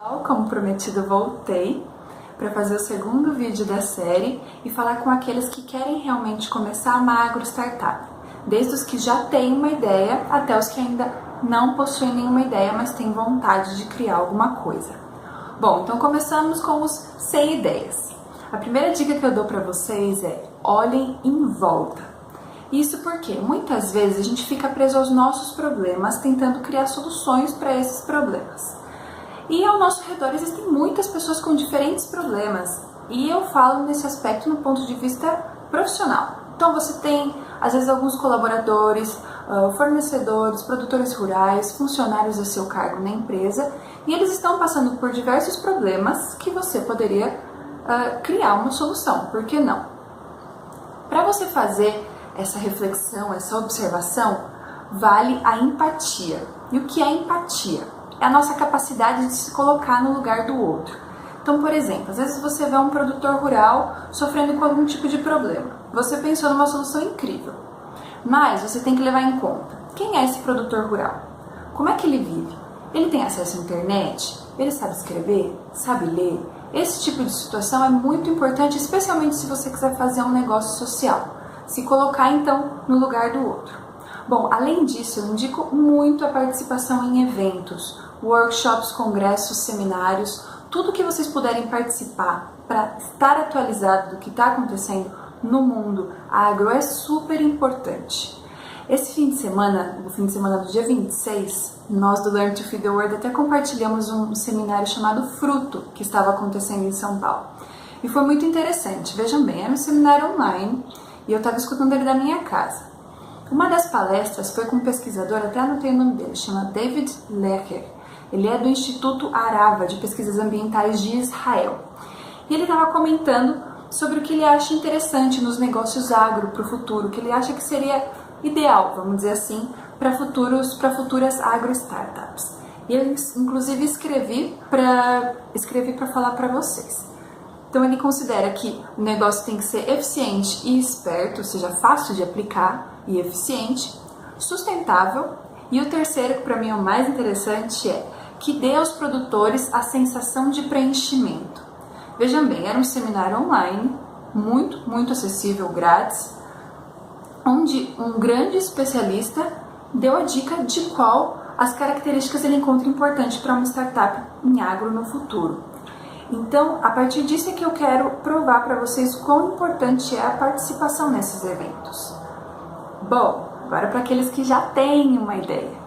Como prometido, eu voltei para fazer o segundo vídeo da série e falar com aqueles que querem realmente começar uma agro-startup, desde os que já têm uma ideia até os que ainda não possuem nenhuma ideia, mas têm vontade de criar alguma coisa. Bom, então começamos com os sem ideias. A primeira dica que eu dou para vocês é: olhem em volta. Isso porque muitas vezes a gente fica preso aos nossos problemas, tentando criar soluções para esses problemas. E ao nosso redor existem muitas pessoas com diferentes problemas, e eu falo nesse aspecto no ponto de vista profissional. Então você tem, às vezes, alguns colaboradores, fornecedores, produtores rurais, funcionários a seu cargo na empresa, e eles estão passando por diversos problemas que você poderia criar uma solução, por que não? Para você fazer essa reflexão, essa observação, vale a empatia. E o que é empatia? É a nossa capacidade de se colocar no lugar do outro. Então, por exemplo, às vezes você vê um produtor rural sofrendo com algum tipo de problema. Você pensou numa solução incrível, mas você tem que levar em conta: quem é esse produtor rural? Como é que ele vive? Ele tem acesso à internet? Ele sabe escrever? Sabe ler? Esse tipo de situação é muito importante, especialmente se você quiser fazer um negócio social. Se colocar, então, no lugar do outro. Bom, além disso, eu indico muito a participação em eventos, workshops, congressos, seminários, tudo que vocês puderem participar para estar atualizado do que está acontecendo no mundo agro é super importante. Esse fim de semana, o fim de semana do dia 26, nós do Learn to Feed the World até compartilhamos um seminário chamado Fruto, que estava acontecendo em São Paulo. E foi muito interessante. Vejam bem, era um seminário online e eu estava escutando ele da minha casa. Uma das palestras foi com um pesquisador, até anotei o nome dele, chama David Lecher. Ele é do Instituto Arava de Pesquisas Ambientais de Israel. E ele estava comentando sobre o que ele acha interessante nos negócios agro para o futuro, o que ele acha que seria ideal, vamos dizer assim, para futuras agro-startups. E eu, inclusive, escrevi para falar para vocês. Então ele considera que o negócio tem que ser eficiente e esperto, ou seja, fácil de aplicar e eficiente, sustentável, e o terceiro, que para mim é o mais interessante, é que dê aos produtores a sensação de preenchimento. Vejam bem, era um seminário online, muito acessível, grátis, onde um grande especialista deu a dica de qual as características ele encontra importante para uma startup em agro no futuro. Então, a partir disso é que eu quero provar para vocês quão importante é a participação nesses eventos. Bom, agora para aqueles que já têm uma ideia.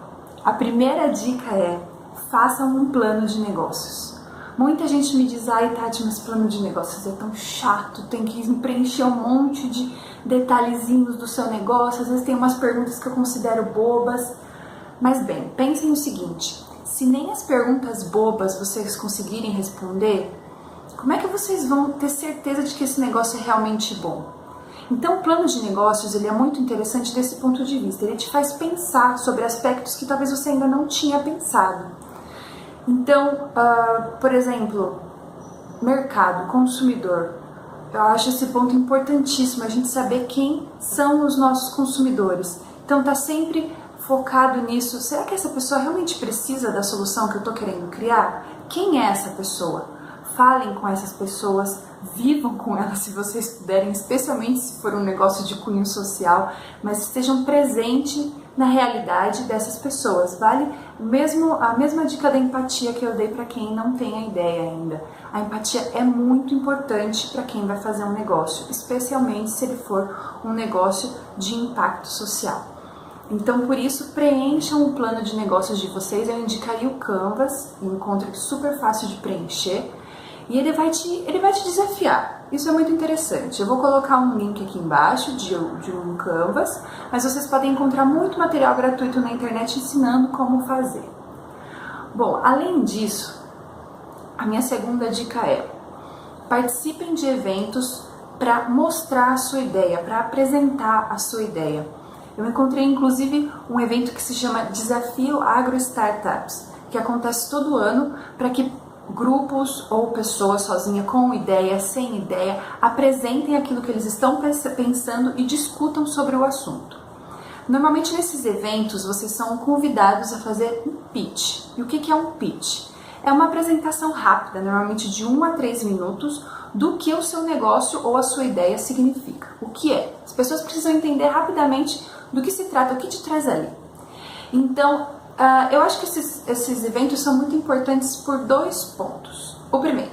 A primeira dica é: façam um plano de negócios. Muita gente me diz: ai Tati, mas plano de negócios é tão chato, tem que preencher um monte de detalhezinhos do seu negócio, às vezes tem umas perguntas que eu considero bobas. Mas bem, pensem o seguinte: se nem as perguntas bobas vocês conseguirem responder, como é que vocês vão ter certeza de que esse negócio é realmente bom? Então, o plano de negócios ele é muito interessante desse ponto de vista. Ele te faz pensar sobre aspectos que talvez você ainda não tinha pensado. Então, por exemplo, mercado, consumidor. Eu acho esse ponto importantíssimo, a gente saber quem são os nossos consumidores. Então, tá sempre focado nisso. Será que essa pessoa realmente precisa da solução que eu estou querendo criar? Quem é essa pessoa? Falem com essas pessoas, vivam com elas se vocês puderem, especialmente se for um negócio de cunho social, mas estejam presentes na realidade dessas pessoas. Vale a mesma dica da empatia que eu dei para quem não tem a ideia ainda. A empatia é muito importante para quem vai fazer um negócio, especialmente se ele for um negócio de impacto social. Então, por isso, preencham o plano de negócios de vocês. Eu indicaria o Canvas, um encontro super fácil de preencher, e ele vai te desafiar. Isso é muito interessante. Eu vou colocar um link aqui embaixo de um Canvas, mas vocês podem encontrar muito material gratuito na internet ensinando como fazer. Bom, além disso, a minha segunda dica é: participem de eventos para mostrar a sua ideia, para apresentar a sua ideia. Eu encontrei, inclusive, um evento que se chama Desafio Agro Startups, que acontece todo ano para que grupos ou pessoas sozinhas com ideia, sem ideia, apresentem aquilo que eles estão pensando e discutam sobre o assunto. Normalmente nesses eventos vocês são convidados a fazer um pitch. E o que é um pitch? É uma apresentação rápida, normalmente de 1 a 3 minutos, do que o seu negócio ou a sua ideia significa. O que é? As pessoas precisam entender rapidamente do que se trata, o que te traz ali. Então, eu acho que esses eventos são muito importantes por 2 pontos. O primeiro,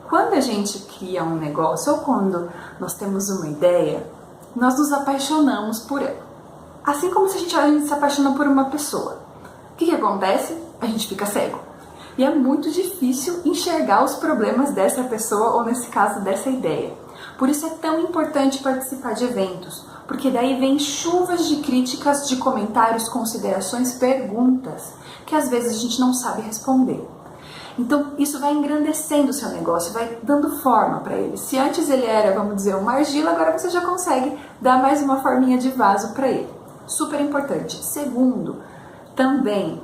quando a gente cria um negócio ou quando nós temos uma ideia, nós nos apaixonamos por ela. Assim como se a gente se apaixona por uma pessoa. O que acontece? A gente fica cego. E é muito difícil enxergar os problemas dessa pessoa ou, nesse caso, dessa ideia. Por isso é tão importante participar de eventos, porque daí vem chuvas de críticas, de comentários, considerações, perguntas, que às vezes a gente não sabe responder. Então isso vai engrandecendo o seu negócio, vai dando forma para ele. Se antes ele era, vamos dizer, uma argila, agora você já consegue dar mais uma forminha de vaso para ele. Super importante. Segundo, também,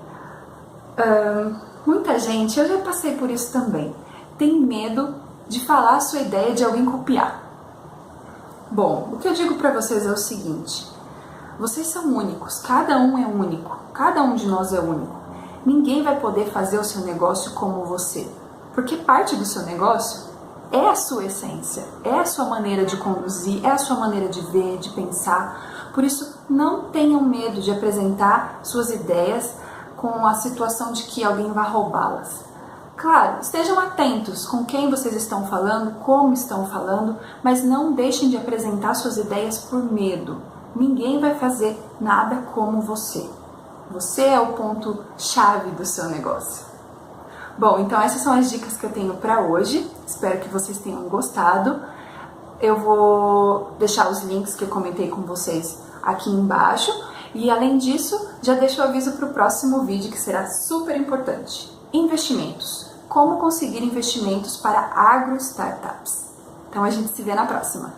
muita gente, eu já passei por isso também, tem medo de falar a sua ideia, de alguém copiar. Bom, o que eu digo para vocês é o seguinte: vocês são únicos, cada um é único, cada um de nós é único. Ninguém vai poder fazer o seu negócio como você, porque parte do seu negócio é a sua essência, é a sua maneira de conduzir, é a sua maneira de ver, de pensar. Por isso, não tenham medo de apresentar suas ideias com a situação de que alguém vai roubá-las. Claro, estejam atentos com quem vocês estão falando, como estão falando, mas não deixem de apresentar suas ideias por medo. Ninguém vai fazer nada como você. Você é o ponto-chave do seu negócio. Bom, então essas são as dicas que eu tenho para hoje. Espero que vocês tenham gostado. Eu vou deixar os links que eu comentei com vocês aqui embaixo. E além disso, já deixo o aviso para o próximo vídeo, que será super importante. Investimentos. Como conseguir investimentos para agro-startups. Então a gente se vê na próxima.